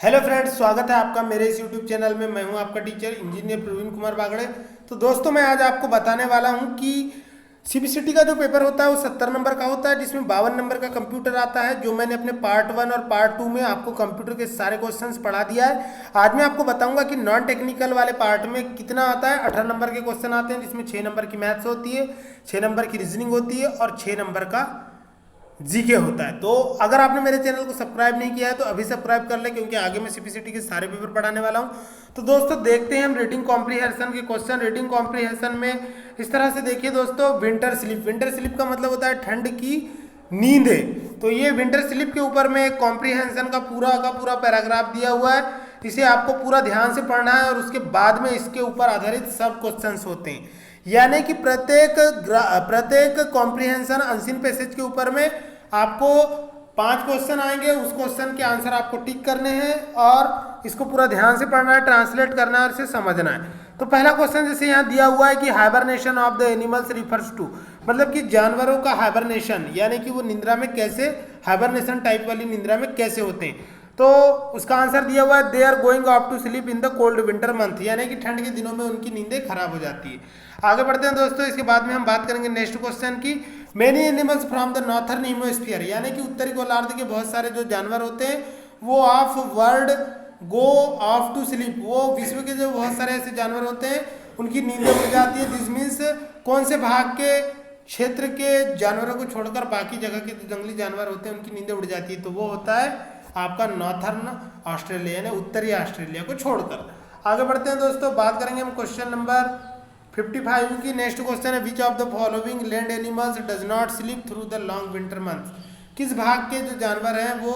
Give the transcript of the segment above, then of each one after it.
Hello friends, स्वागत है आपका मेरे इस यूट्यूब चैनल में। मैं हूं आपका टीचर इंजीनियर प्रवीण कुमार बागड़े। तो दोस्तों, मैं आज आपको बताने वाला हूं कि सीबीसीटी का जो पेपर होता है वो 70 नंबर का होता है, जिसमें 52 नंबर का कंप्यूटर आता है, जो मैंने अपने पार्ट 1 और पार्ट 2 में आपको कंप्यूटर के सारे क्वेश्चंस पढ़ा दिया है। आज मैं आपको बताऊंगा कि नॉन टेक्निकल वाले पार्ट में कितना आता है। 18 नंबर के क्वेश्चन आते हैं, जिसमें 6 नंबर की मैथ्स होती है, 6 नंबर की रीजनिंग होती है और 6 नंबर का जीके होता है। तो अगर आपने मेरे चैनल को सब्सक्राइब नहीं किया है तो अभी सब्सक्राइब कर ले, क्योंकि आगे मैं सीपीसीटी के सारे पेपर पढ़ाने वाला हूं। तो दोस्तों, देखते हैं हम रीडिंग कॉम्प्रीहेंशन के क्वेश्चन। रीडिंग कॉम्प्रीहेंशन में इस तरह से देखिए दोस्तों, विंटर स्लीप। विंटर स्लीप का मतलब होता है ठंड की नींद है। तो ये विंटर स्लीप के ऊपर में एक कॉम्प्रीहेंशन का पूरा पैराग्राफ दिया हुआ है। इसे आपको पूरा ध्यान से पढ़ना है और उसके बाद में इसके ऊपर आधारित सब क्वेश्चंस होते हैं। यानी कि प्रत्येक कॉम्प्रीहेंशन अनसीन पैसेज के ऊपर में आपको 5 क्वेश्चन आएंगे। उस क्वेश्चन के आंसर आपको टिक करने हैं और इसको पूरा ध्यान से पढ़ना है, ट्रांसलेट करना है और इसे समझना है। तो पहला क्वेश्चन जैसे यहाँ दिया हुआ है कि hibernation of the animals refers to, मतलब कि जानवरों का हाइबरनेशन, यानी कि वो निंद्रा में कैसे, हाइबरनेशन टाइप वाली निंद्रा में कैसे होते हैं। तो उसका आंसर दिया हुआ है, they are going off to sleep in the cold winter month, यानी कि ठंड के दिनों में उनकी नींदें खराब हो जाती है। आगे बढ़ते हैं दोस्तों। इसके बाद में हम बात करेंगे नेक्स्ट क्वेश्चन की, many animals from the northern hemisphere, यानी कि उत्तरी गोलार्ध के बहुत सारे जो जानवर होते हैं वो of world go off to sleep, वो विश्व के जो बहुत सारे ऐसे जानवर होते हैं उनकी नींदें उड़ जाती है। दिस मीन्स कौन से भाग के क्षेत्र के जानवरों को छोड़कर बाकी जगह के जो जंगली जानवर होते हैं उनकी नींदें उड़ जाती है, तो वो होता है आपका नॉर्थर्न ऑस्ट्रेलिया, यानी उत्तरी ऑस्ट्रेलिया को छोड़कर। आगे बढ़ते हैं दोस्तों, बात करेंगे हम क्वेश्चन नंबर 55 की। नेक्स्ट क्वेश्चन है, which of the following land animals does not sleep through the long winter months, किस भाग के जो जानवर हैं वो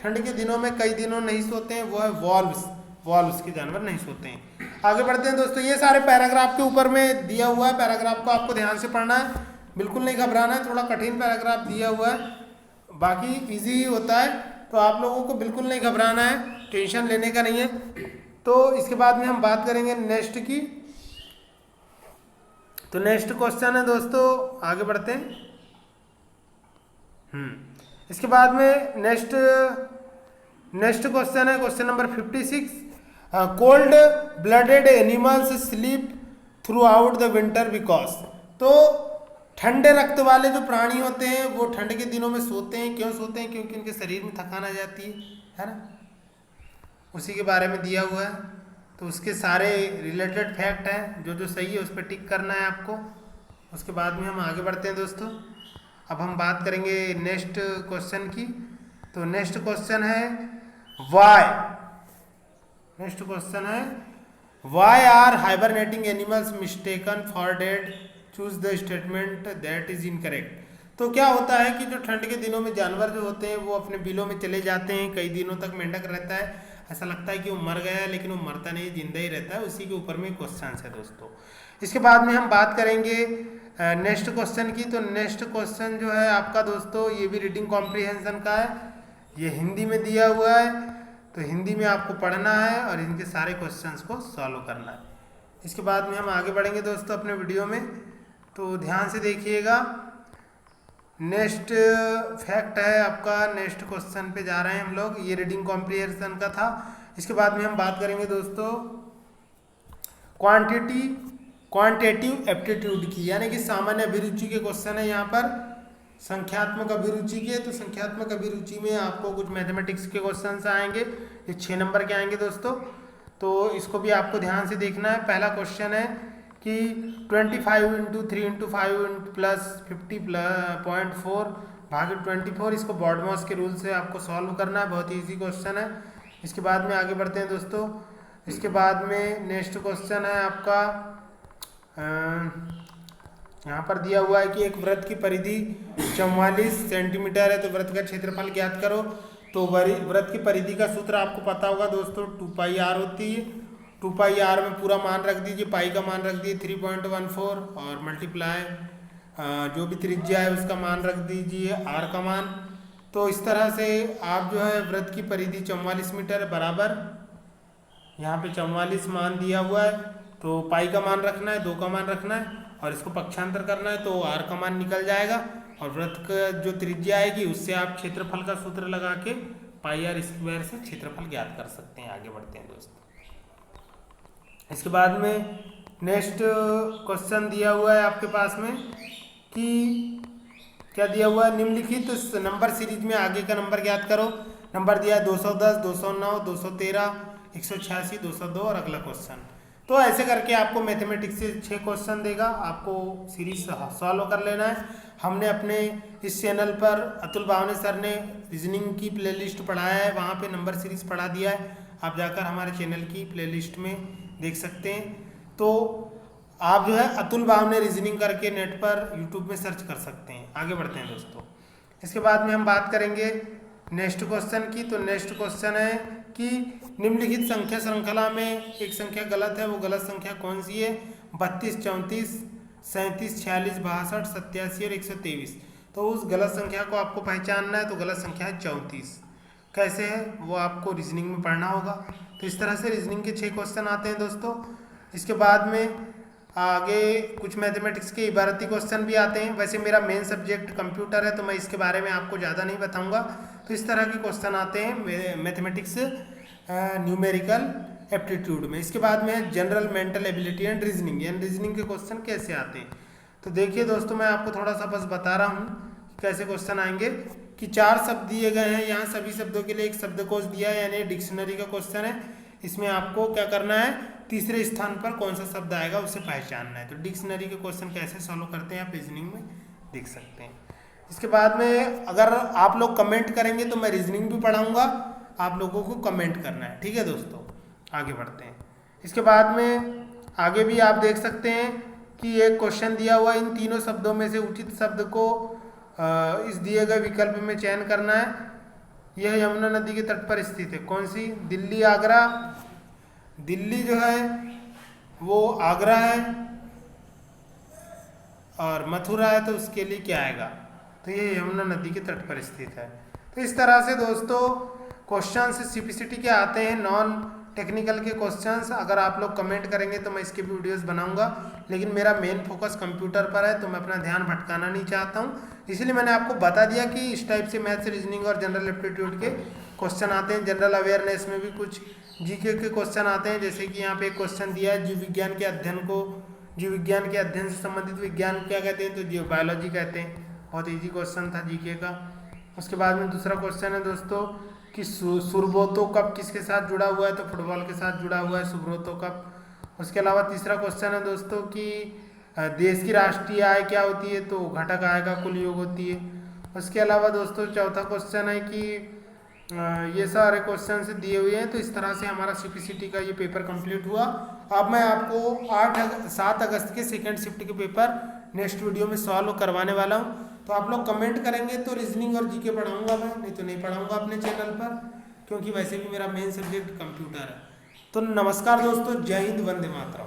ठंड के दिनों में कई दिनों नहीं सोते हैं, वो है वॉल्व्स। वॉल्व्स के जानवर नहीं सोते हैं। आगे बढ़ते हैं दोस्तों, ये सारे पैराग्राफ के ऊपर में दिया हुआ है, पैराग्राफ को आपको ध्यान से पढ़ना है, बिल्कुल नहीं घबराना है। थोड़ा कठिन पैराग्राफ दिया हुआ है, बाकी ईजी ही होता है, तो आप लोगों को बिल्कुल नहीं घबराना है, टेंशन लेने का नहीं है। तो इसके बाद में हम बात करेंगे नेक्स्ट की। तो नेक्स्ट क्वेश्चन है दोस्तों, आगे बढ़ते हैं। इसके बाद में नेक्स्ट क्वेश्चन है question number 56, cold blooded animals sleep through out the winter because, तो ठंडे रक्त वाले जो प्राणी होते हैं वो ठंड के दिनों में सोते हैं। क्यों सोते हैं? क्योंकि उनके शरीर में थकान आ जाती है ना, उसी के बारे में दिया हुआ है। तो उसके सारे रिलेटेड फैक्ट हैं, जो जो सही है उस पर टिक करना है आपको। उसके बाद में हम आगे बढ़ते हैं दोस्तों। अब हम बात करेंगे नेक्स्ट क्वेश्चन की। तो नेक्स्ट क्वेश्चन है वाई। नेक्स्ट क्वेश्चन है, why are hibernating animals mistaken for dead, choose the statement that is incorrect. तो क्या होता है कि जो ठंड के दिनों में जानवर जो होते हैं वो अपने बिलों में चले जाते हैं, कई दिनों तक मेंढक रहता है, ऐसा लगता है कि वो मर गया है, लेकिन वो मरता नहीं, जिंदा ही रहता है। उसी के ऊपर में क्वेश्चन है दोस्तों। इसके बाद में हम बात करेंगे नेक्स्ट क्वेश्चन की। तो नेक्स्ट क्वेश्चन जो है आपका दोस्तों, ये भी रीडिंग कॉम्प्रीहेंशन का है, ये हिंदी में दिया हुआ है। तो हिंदी में आपको पढ़ना है और इनके सारे क्वेश्चंस को सॉल्व करना है। इसके बाद में हम आगे बढ़ेंगे दोस्तों अपने वीडियो में, तो ध्यान से देखिएगा। नेक्स्ट फैक्ट है आपका, नेक्स्ट क्वेश्चन पे जा रहे हैं हम लोग, ये रीडिंग कॉम्प्रीहेंशन का था। इसके बाद में हम बात करेंगे दोस्तों क्वांटिटेटिव एप्टीट्यूड की, यानी कि सामान्य अभिरुचि के क्वेश्चन है यहाँ पर, संख्यात्मक अभिरुचि के। तो संख्यात्मक अभिरुचि में आपको कुछ मैथमेटिक्स के क्वेश्चन आएंगे, ये 6 नंबर के आएंगे दोस्तों। तो इसको भी आपको ध्यान से देखना है। पहला क्वेश्चन है कि 25 × 3 × 5 प्लस 50.4 भाग 24, इसको बॉडमॉस के रूल से आपको सॉल्व करना है, बहुत ईजी क्वेश्चन है। इसके बाद में आगे बढ़ते हैं दोस्तों। इसके बाद में नेक्स्ट क्वेश्चन है आपका, यहाँ पर दिया हुआ है कि एक वृत्त की परिधि 44 सेंटीमीटर है, तो वृत्त का क्षेत्रफल ज्ञात करो। तो वृत्त की परिधि का सूत्र आपको पता होगा दोस्तों, 2πr होती है। 2πr में पूरा मान रख दीजिए, पाई का मान रख दीजिए 3.14 और मल्टीप्लाई जो भी त्रिज्या है उसका मान रख दीजिए r का मान। तो इस तरह से आप जो है वृत्त की परिधि 44 मीटर बराबर, यहाँ पे 44 मान दिया हुआ है, तो पाई का मान रखना है, 2 का मान रखना है और इसको पक्षांतर करना है, तो r का मान निकल जाएगा। और वृत्त का जो त्रिज्या आएगी उससे आप क्षेत्रफल का सूत्र लगा के पाई आर स्क्वायर से क्षेत्रफल ज्ञात कर सकते हैं। आगे बढ़ते हैं दोस्तों। इसके बाद में नेक्स्ट क्वेश्चन दिया हुआ है आपके पास में कि क्या दिया हुआ है, निम्नलिखित तो नंबर सीरीज में आगे का नंबर ज्ञात करो। नंबर दिया है 210, 209, 213, 186, 202 और अगला क्वेश्चन। तो ऐसे करके आपको मैथमेटिक्स से 6 क्वेश्चन देगा, आपको सीरीज सॉल्व कर लेना है। हमने अपने इस चैनल पर अतुल बावने सर ने रीजनिंग की प्लेलिस्ट पढ़ाया है, वहाँ पे नंबर सीरीज पढ़ा दिया है, आप जाकर हमारे चैनल की प्लेलिस्ट में देख सकते हैं। तो आप जो है अतुल बावने रीजनिंग करके नेट पर यूट्यूब में सर्च कर सकते हैं। आगे बढ़ते हैं दोस्तों। इसके बाद में हम बात करेंगे नेक्स्ट क्वेश्चन की। तो नेक्स्ट क्वेश्चन है कि निम्नलिखित संख्या श्रृंखला में एक संख्या गलत है, वो गलत संख्या कौन सी है? 32, 34, 37, 46, 62, 87 और 123। तो उस गलत संख्या को आपको पहचानना है। तो गलत संख्या है 34। कैसे है वो आपको रीजनिंग में पढ़ना होगा। तो इस तरह से रीजनिंग के 6 क्वेश्चन आते हैं दोस्तों। इसके बाद में आगे कुछ मैथमेटिक्स के इबारती क्वेश्चन भी आते हैं। वैसे मेरा मेन सब्जेक्ट कंप्यूटर है तो मैं इसके बारे में आपको ज़्यादा नहीं बताऊंगा। तो इस तरह के क्वेश्चन आते हैं मैथमेटिक्स न्यूमेरिकल एप्टीट्यूड में। इसके बाद में general mental ability and reasoning, यानी रीजनिंग के क्वेश्चन कैसे आते हैं। तो देखिए दोस्तों, मैं आपको थोड़ा सा बस बता रहा हूँ कैसे क्वेश्चन आएंगे कि 4 शब्द दिए गए हैं। यहाँ सभी शब्दों के लिए एक शब्दकोश दिया है, यानी डिक्शनरी का क्वेश्चन है। इसमें आपको क्या करना है, तीसरे स्थान पर कौन सा शब्द आएगा उसे पहचानना है। तो डिक्शनरी के क्वेश्चन कैसे सॉल्व करते हैं आप रीजनिंग में देख सकते हैं। इसके बाद में अगर आप लोग कमेंट करेंगे तो मैं रीजनिंग भी पढ़ाऊंगा, आप लोगों को कमेंट करना है। ठीक है दोस्तों, आगे बढ़ते हैं। इसके बाद में आगे भी आप देख सकते हैं कि एक क्वेश्चन दिया हुआ, इन तीनों शब्दों में से उचित शब्द को इस दिए गए विकल्प में चयन करना है। यह यमुना नदी के तट पर स्थित है। कौन सी? दिल्ली, आगरा। दिल्ली जो है वो आगरा है और मथुरा है, तो उसके लिए क्या आएगा? तो ये यमुना नदी के तट पर स्थित है। तो इस तरह से दोस्तों क्वेश्चन सीपीसीटी के आते हैं, नॉन टेक्निकल के क्वेश्चंस। अगर आप लोग कमेंट करेंगे तो मैं इसके भी वीडियोस बनाऊंगा, लेकिन मेरा मेन फोकस कंप्यूटर पर है तो मैं अपना ध्यान भटकाना नहीं चाहता हूं। इसलिए मैंने आपको बता दिया कि इस टाइप से मैथ्स, रीजनिंग और जनरल एप्टीट्यूड के क्वेश्चन आते हैं। जनरल अवेयरनेस में भी कुछ जीके के क्वेश्चन आते हैं, जैसे कि यहाँ पे एक क्वेश्चन दिया है, जीव विज्ञान के अध्ययन से संबंधित विज्ञान क्या कहते हैं? तो जीव बायोलॉजी कहते हैं। बहुत ईजी क्वेश्चन था जीके का। उसके बाद में दूसरा क्वेश्चन है दोस्तों कि सुब्रतो कप किसके साथ जुड़ा हुआ है? तो फुटबॉल के साथ जुड़ा हुआ है सुब्रतो कप। उसके अलावा तीसरा क्वेश्चन है दोस्तों कि देश की राष्ट्रीय आय क्या होती है? तो घटक आय का कुल योग होती है। उसके अलावा दोस्तों चौथा क्वेश्चन है कि ये सारे क्वेश्चन से दिए हुए हैं। तो इस तरह से हमारा सीपीसीटी का ये पेपर कंप्लीट हुआ। अब मैं आपको 7 अगस्त के सेकेंड शिफ्ट के पेपर नेक्स्ट वीडियो में सॉल्व करवाने वाला हूँ। तो आप लोग कमेंट करेंगे तो रीजनिंग और जीके पढ़ाऊंगा मैं, नहीं तो नहीं पढ़ाऊंगा अपने चैनल पर, क्योंकि वैसे भी मेरा मेन सब्जेक्ट कंप्यूटर है। तो नमस्कार दोस्तों, जय हिंद, वंदे मातरम।